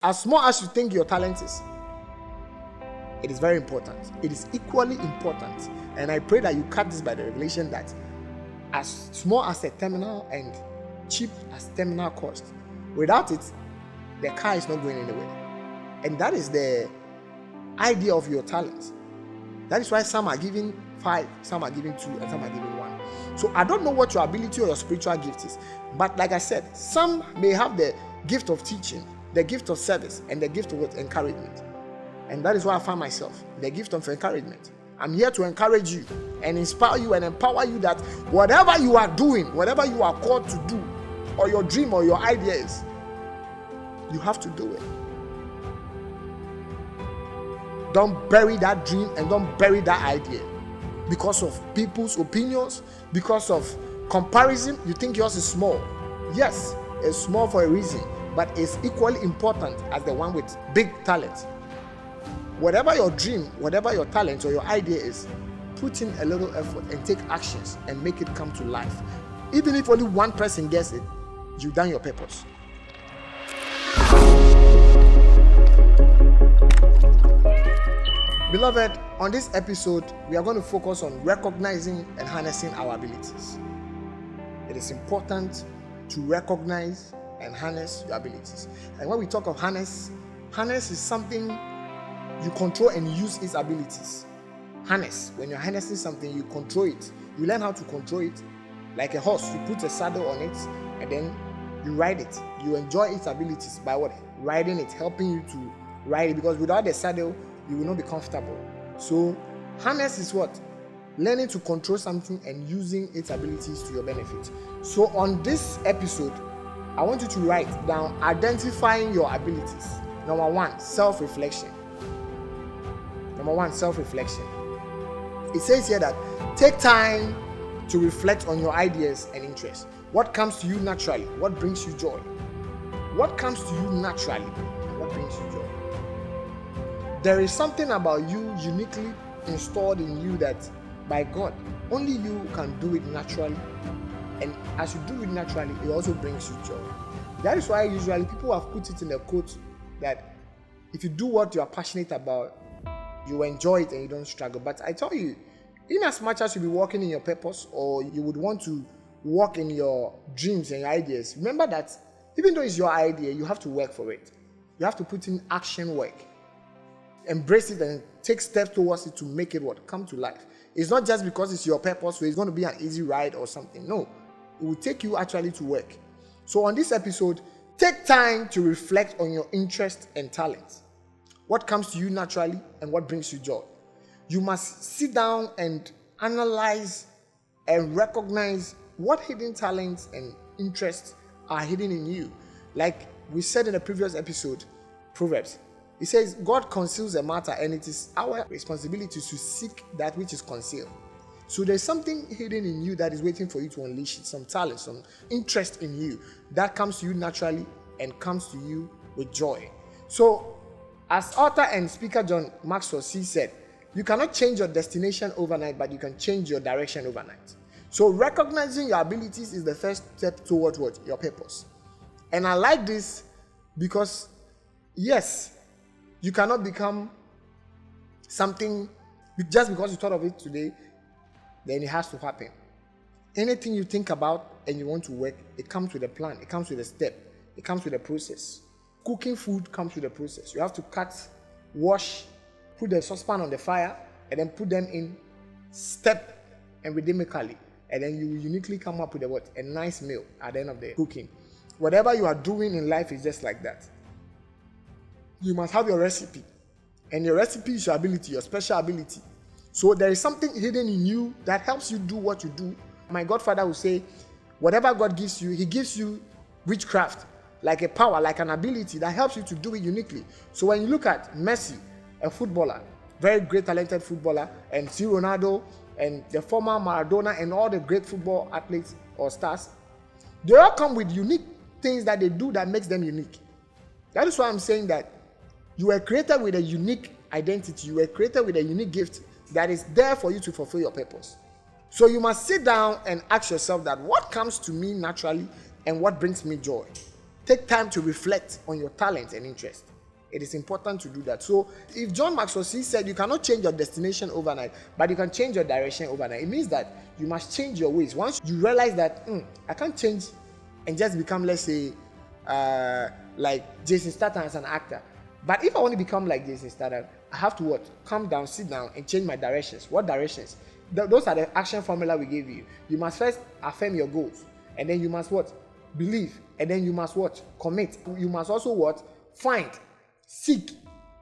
As small as you think your talent is, it is very important. It is equally important. And I pray that you cut this by the revelation that as small as a terminal and cheap as terminal cost, without it, the car is not going anywhere. And that is the idea of your talent. That is why some are giving 5, some are giving 2, and some are giving 1. So I don't know what your ability or your spiritual gift is. But like I said, some may have the gift of teaching, the gift of service, and the gift of encouragement. And that is why I find myself, the gift of encouragement. I'm here to encourage you and inspire you and empower you that whatever you are doing, whatever you are called to do, or your dream or your idea is, you have to do it. Don't bury that dream and don't bury that idea because of people's opinions, because of comparison. You think yours is small. Yes, it's small for a reason, but it's equally important as the one with big talent. Whatever your dream, whatever your talent or your idea is, put in a little effort and take actions and make it come to life. Even if only one person gets it, you've done your purpose. Beloved, on this episode, we are going to focus on recognizing and harnessing our abilities. It is important to recognize and harness your abilities. And when we talk of harness is something you control and use its abilities. Harness, when you're harnessing something, you control it. You learn how to control it. Like a horse, you put a saddle on it and then you ride it. You enjoy its abilities by what? Riding it, helping you to ride it, because without the saddle, you will not be comfortable. So harness is what? Learning to control something and using its abilities to your benefit. So on this episode, I want you to write down identifying your abilities. Number 1, self-reflection. Number 1, self-reflection. It says here that take time to reflect on your ideas and interests. What comes to you naturally? What brings you joy? What comes to you naturally? And what brings you joy? There is something about you uniquely installed in you that, by God, only you can do it naturally. And as you do it naturally, it also brings you joy. That is why usually people have put it in a quote that if you do what you are passionate about, you enjoy it and you don't struggle. But I tell you, in as much as you be walking in your purpose, or you would want to walk in your dreams and your ideas, remember that even though it's your idea, you have to work for it. You have to put in action work. Embrace it and take steps towards it to make it come to life. It's not just because it's your purpose, so it's going to be an easy ride or something. No, it will take you actually to work. So on this episode, take time to reflect on your interests and talents. What comes to you naturally and what brings you joy. You must sit down and analyze and recognize what hidden talents and interests are hidden in you. Like we said in the previous episode, Proverbs, it says, God conceals a matter and it is our responsibility to seek that which is concealed. So there's something hidden in you that is waiting for you to unleash it, some talent, some interest in you that comes to you naturally and comes to you with joy. So as author and speaker John Maxwell said, you cannot change your destination overnight, but you can change your direction overnight. So recognizing your abilities is the first step towards what? Your purpose. And I like this because, yes, you cannot become something just because you thought of it today, then it has to happen. Anything you think about and you want to work, it comes with a plan, it comes with a step, it comes with a process. Cooking food comes with a process. You have to cut, wash, put the saucepan on the fire, and then put them in step and rhythmically. And then you will uniquely come up with a nice meal at the end of the cooking. Whatever you are doing in life is just like that. You must have your recipe. And your recipe is your ability, your special ability. So there is something hidden in you that helps you do what you do. My godfather will say, whatever God gives you, he gives you witchcraft, like a power, like an ability that helps you to do it uniquely. So when you look at Messi, a footballer, very great talented footballer, and C. Ronaldo, and the former Maradona, and all the great football athletes or stars, they all come with unique things that they do that makes them unique. That is why I'm saying that you were created with a unique identity. You were created with a unique gift that is there for you to fulfill your purpose. So you must sit down and ask yourself that what comes to me naturally and what brings me joy. Take time to reflect on your talents and interests. It is important to do that. So if John Maxwell said you cannot change your destination overnight, but you can change your direction overnight, it means that you must change your ways. Once you realize that I can't change and just become, let's say, like Jason Statham as an actor. But if I want to become like Jason Statham, I have to what? Calm down, sit down, and change my directions. What directions? Those are the action formula we gave you. You must first affirm your goals, and then you must what? Believe, and then you must what? Commit. You must also what? Find. Seek,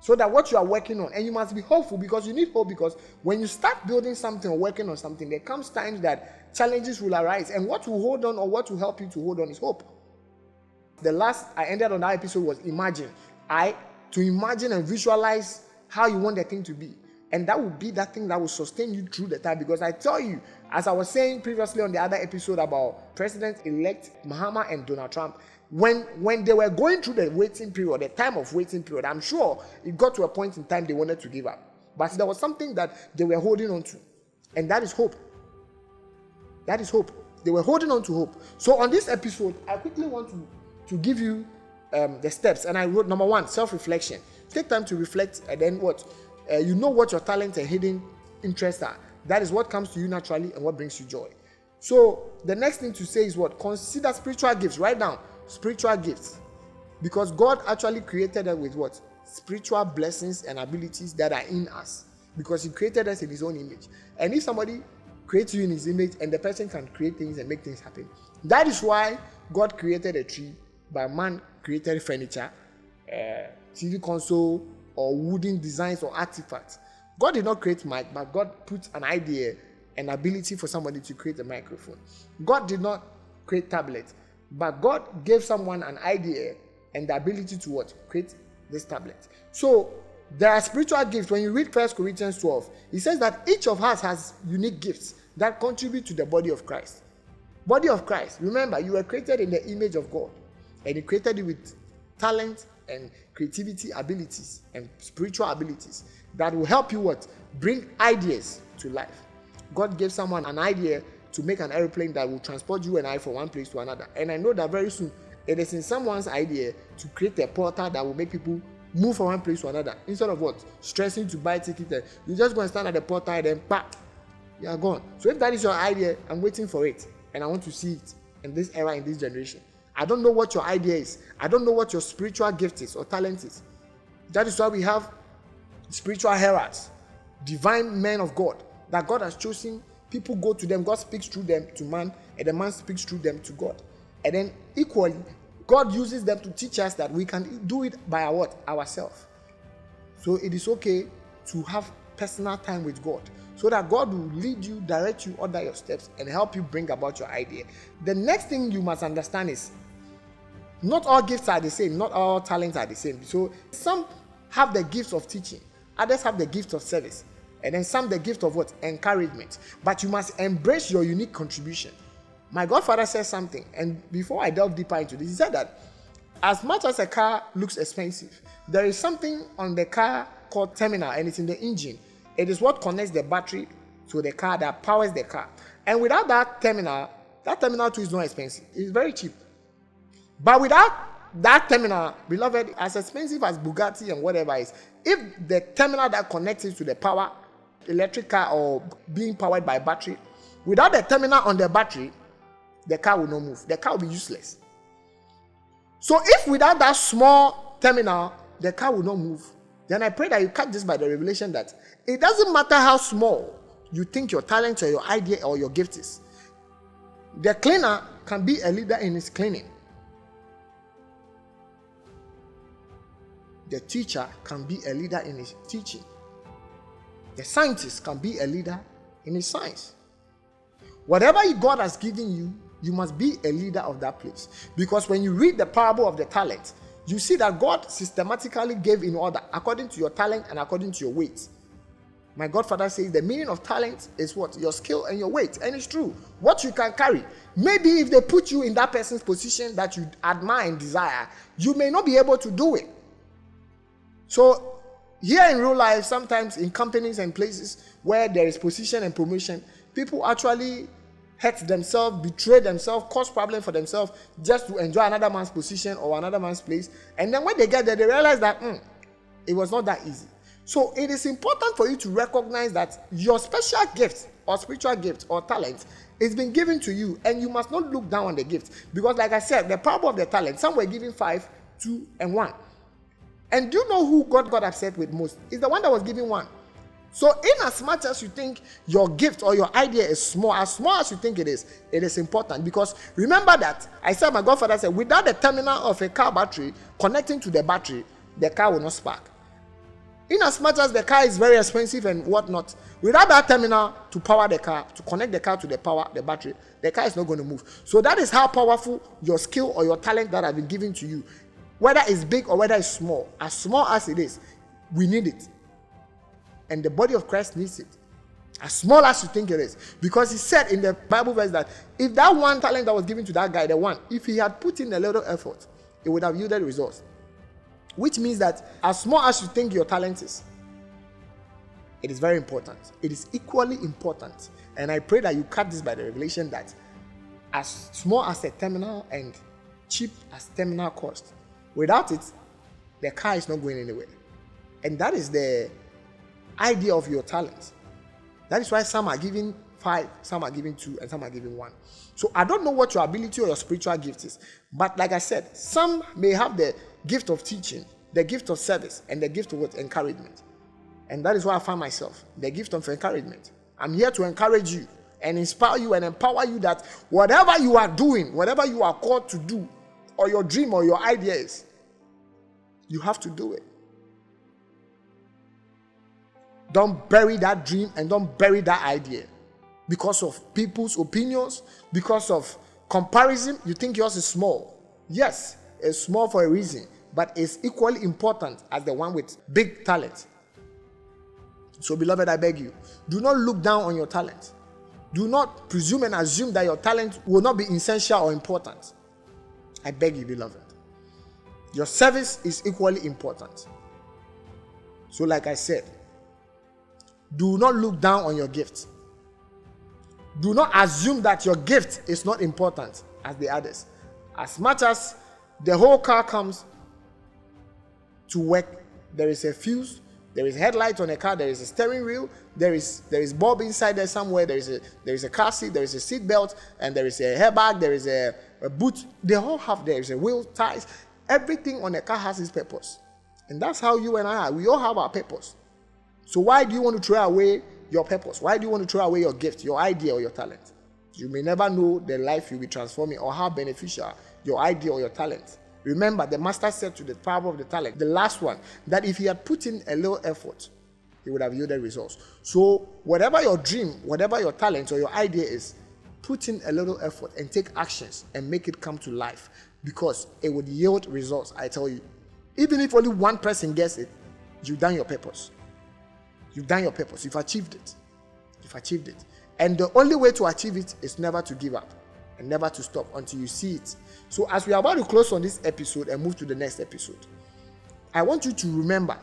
so that what you are working on, and you must be hopeful, because you need hope, because when you start building something or working on something, there comes times that challenges will arise, and what will hold on or what will help you to hold on is hope. The last I ended on that episode was imagine. To imagine and visualize how you want the thing to be, and that will be that thing that will sustain you through the time. Because I tell you, as I was saying previously on the other episode about President-elect Mahama and Donald Trump, when they were going through the waiting period, the time of waiting period, I'm sure it got to a point in time they wanted to give up. But there was something that they were holding on to, and that is hope. That is hope. They were holding on to hope. So on this episode, I quickly want to give you the steps. And I wrote, number 1, self-reflection. Take time to reflect, and then what? You know what your talents and hidden interests are. That is what comes to you naturally and what brings you joy. So the next thing to say is what? Consider spiritual gifts. Write down spiritual gifts, because God actually created us with what? Spiritual blessings and abilities that are in us, because he created us in his own image. And if somebody creates you in his image, and the person can create things and make things happen, that is why God created a tree, but man created furniture, TV console, or wooden designs or artifacts. God did not create mic, but God put an idea, an ability for somebody to create a microphone. God did not create tablet, but God gave someone an idea and the ability to what? Create this tablet. So there are spiritual gifts. When you read 1 Corinthians 12, it says that each of us has unique gifts that contribute to the body of Christ. Body of Christ. Remember, you were created in the image of God, and he created you with talent and creativity abilities and spiritual abilities that will help you what? Bring ideas to life. God gave someone an idea to make an airplane that will transport you and I from one place to another. And I know that very soon it is in someone's idea to create a portal that will make people move from one place to another. Instead of what? Stressing to buy tickets, you just go and stand at the portal and then you are gone. So if that is your idea, I'm waiting for it, and I want to see it in this era, in this generation. I don't know what your idea is. I don't know what your spiritual gift is or talent is. That is why we have spiritual heralds, divine men of God, that God has chosen. People go to them, God speaks through them to man, and the man speaks through them to God. And then equally, God uses them to teach us that we can do it by ourselves. So it is okay to have personal time with God, so that God will lead you, direct you, order your steps, and help you bring about your idea. The next thing you must understand is, not all gifts are the same, not all talents are the same. So some have the gift of teaching, others have the gift of service, and then some the gift of what? Encouragement. But you must embrace your unique contribution. My godfather says something, and before I delve deeper into this, he said that as much as a car looks expensive, there is something on the car called terminal, and it's in the engine. It is what connects the battery to the car, that powers the car. And without that terminal too is not expensive. It's very cheap. But without that terminal, beloved, as expensive as Bugatti and whatever is, if the terminal that connects it to the power, electric car or being powered by battery, without the terminal on the battery, the car will not move. The car will be useless. So if without that small terminal, the car will not move, then I pray that you catch this by the revelation that it doesn't matter how small you think your talent or your idea or your gift is. The cleaner can be a leader in his cleaning. The teacher can be a leader in his teaching. The scientist can be a leader in his science. Whatever God has given you, you must be a leader of that place. Because when you read the parable of the talent, you see that God systematically gave in order according to your talent and according to your weight. My godfather says the meaning of talent is what? Your skill and your weight. And it's true. What you can carry. Maybe if they put you in that person's position that you admire and desire, you may not be able to do it. So here in real life, sometimes in companies and places where there is position and promotion, people actually hurt themselves, betray themselves, cause problems for themselves just to enjoy another man's position or another man's place. And then when they get there, they realize that It was not that easy. So it is important for you to recognize that your special gift or spiritual gift or talent is been given to you, and you must not look down on the gift. Because like I said, the parable of the talent, some were given 5, 2, and 1. And do you know who God got upset with most? It's the one that was given 1. So in as much as you think your gift or your idea is small as you think it is important. Because remember that I said, my godfather said, without the terminal of a car battery connecting to the battery, the car will not spark. In as much as the car is very expensive and whatnot, without that terminal to power the car, to connect the car to the battery, the car is not going to move. So that is how powerful your skill or your talent that has been given to you, whether it's big or whether it's small as it is, we need it. And the body of Christ needs it. As small as you think it is. Because he said in the Bible verse that if that one talent that was given to that guy, the one, if he had put in a little effort, it would have yielded results. Which means that as small as you think your talent is, it is very important. It is equally important. And I pray that you cut this by the revelation that as small as a terminal and cheap as terminal cost, without it, the car is not going anywhere. And that is the idea of your talent. That is why some are giving 5, some are giving 2, and some are giving 1. So I don't know what your ability or your spiritual gift is, but like I said, some may have the gift of teaching, the gift of service, and the gift of encouragement. And that is why I find myself, the gift of encouragement. I'm here to encourage you and inspire you and empower you that whatever you are doing, whatever you are called to do, or your dream or your idea is, you have to do it. Don't bury that dream and don't bury that idea because of people's opinions, because of comparison. You think yours is small. Yes, it's small for a reason, but it's equally important as the one with big talent. So, beloved, I beg you, do not look down on your talent. Do not presume and assume that your talent will not be essential or important. I beg you, beloved. Your service is equally important. So, like I said, do not look down on your gift. Do not assume that your gift is not important as the others. As much as the whole car comes to work, there is a fuse, there is headlight on a car, there is a steering wheel, there is bulb inside there somewhere, there is a car seat, there is a seat belt, and there is a airbag, there is a boot. They all have, there is a wheel, tires. Everything on a car has its purpose. And that's how you and I are. We all have our purpose. So why do you want to throw away your purpose? Why do you want to throw away your gift, your idea, or your talent? You may never know the life you'll be transforming or how beneficial your idea or your talent. Remember, the master said to the parable of the talent, the last one, that if he had put in a little effort, he would have yielded results. So whatever your dream, whatever your talent or your idea is, put in a little effort and take actions and make it come to life, because it would yield results, I tell you. Even if only one person gets it, you've done your purpose. You've done your purpose. You've achieved it. You've achieved it. And the only way to achieve it is never to give up and never to stop until you see it. So as we are about to close on this episode and move to the next episode, I want you to remember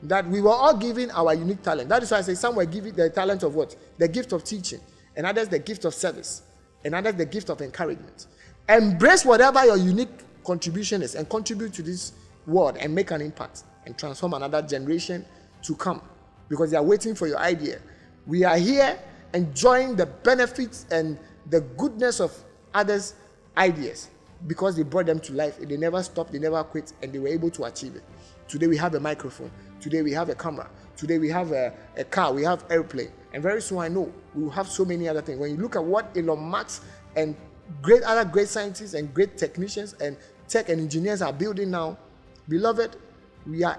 that we were all given our unique talent. That is why I say some were given the talent of what? The gift of teaching, and others the gift of service, and others the gift of encouragement. Embrace whatever your unique contribution is and contribute to this world and make an impact and transform another generation to come, because they are waiting for your idea. We are here enjoying the benefits and the goodness of others' ideas because they brought them to life. They never stopped, they never quit, and they were able to achieve it. Today we have a microphone. Today we have a camera. Today we have a car. We have airplane. And very soon I know we will have so many other things. When you look at what Elon Musk and other great scientists and great technicians and tech and engineers are building now, beloved, we are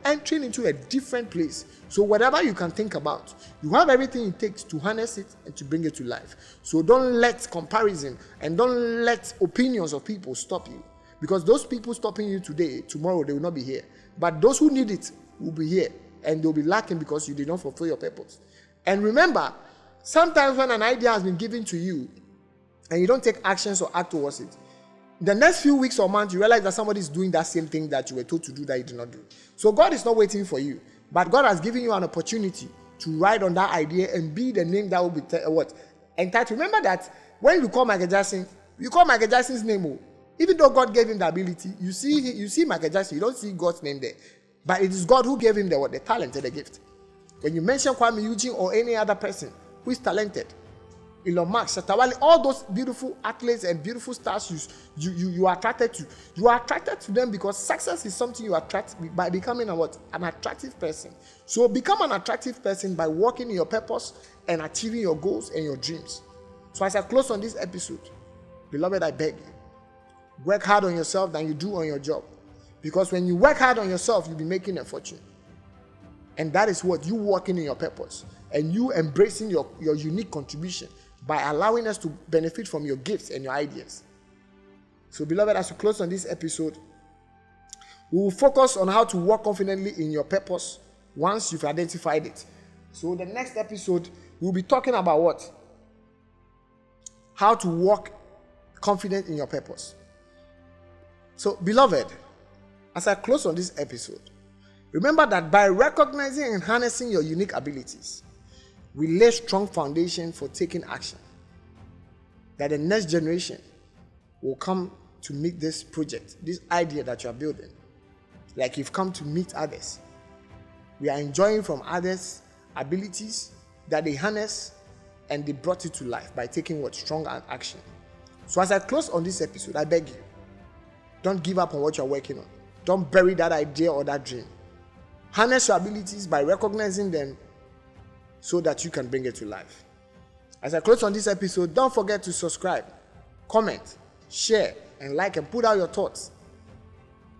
entering into a different place. So whatever you can think about, you have everything it takes to harness it and to bring it to life. So don't let comparison and don't let opinions of people stop you, because those people stopping you today, tomorrow they will not be here. But those who need it will be here, and they'll be lacking because you did not fulfill your purpose. And remember, sometimes when an idea has been given to you and you don't take actions or act towards it, the next few weeks or months, you realize that somebody is doing that same thing that you were told to do that you did not do. So God is not waiting for you, but God has given you an opportunity to ride on that idea and be the name that will be entitled. Remember that when you call Michael Jackson, you call Michael Jackson's name. Even though God gave him the ability, you see Michael Jackson, you don't see God's name there. But it is God who gave him the talent and the gift. When you mention Kwame Eugene or any other person who is talented, Elon Musk, Shatawale, all those beautiful athletes and beautiful stars you are attracted to. You are attracted to them because success is something you attract by becoming an attractive person. So become an attractive person by working in your purpose and achieving your goals and your dreams. So as I close on this episode, beloved, I beg you, work hard on yourself than you do on your job. Because when you work hard on yourself, you'll be making a fortune. And that is what you working in your purpose and you embracing your unique contribution by allowing us to benefit from your gifts and your ideas. So, beloved, as we close on this episode, we will focus on how to walk confidently in your purpose once you've identified it. So, the next episode, we'll be talking about what? How to walk confident in your purpose. So, beloved, as I close on this episode, remember that by recognizing and harnessing your unique abilities, we lay strong foundation for taking action. That the next generation will come to meet this project, this idea that you are building. Like you've come to meet others. We are enjoying from others' abilities that they harness and they brought it to life by taking strong action. So as I close on this episode, I beg you, don't give up on what you're working on. Don't bury that idea or that dream. Harness your abilities by recognizing them so that you can bring it to life. As I close on this episode, don't forget to subscribe, comment, share, and like, and put out your thoughts.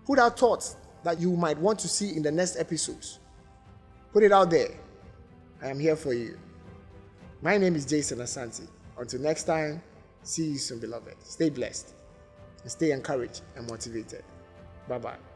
Put out thoughts that you might want to see in the next episodes. Put it out there. I am here for you. My name is Jason Asante. Until next time, see you soon, beloved. Stay blessed and stay encouraged and motivated. Bye-bye.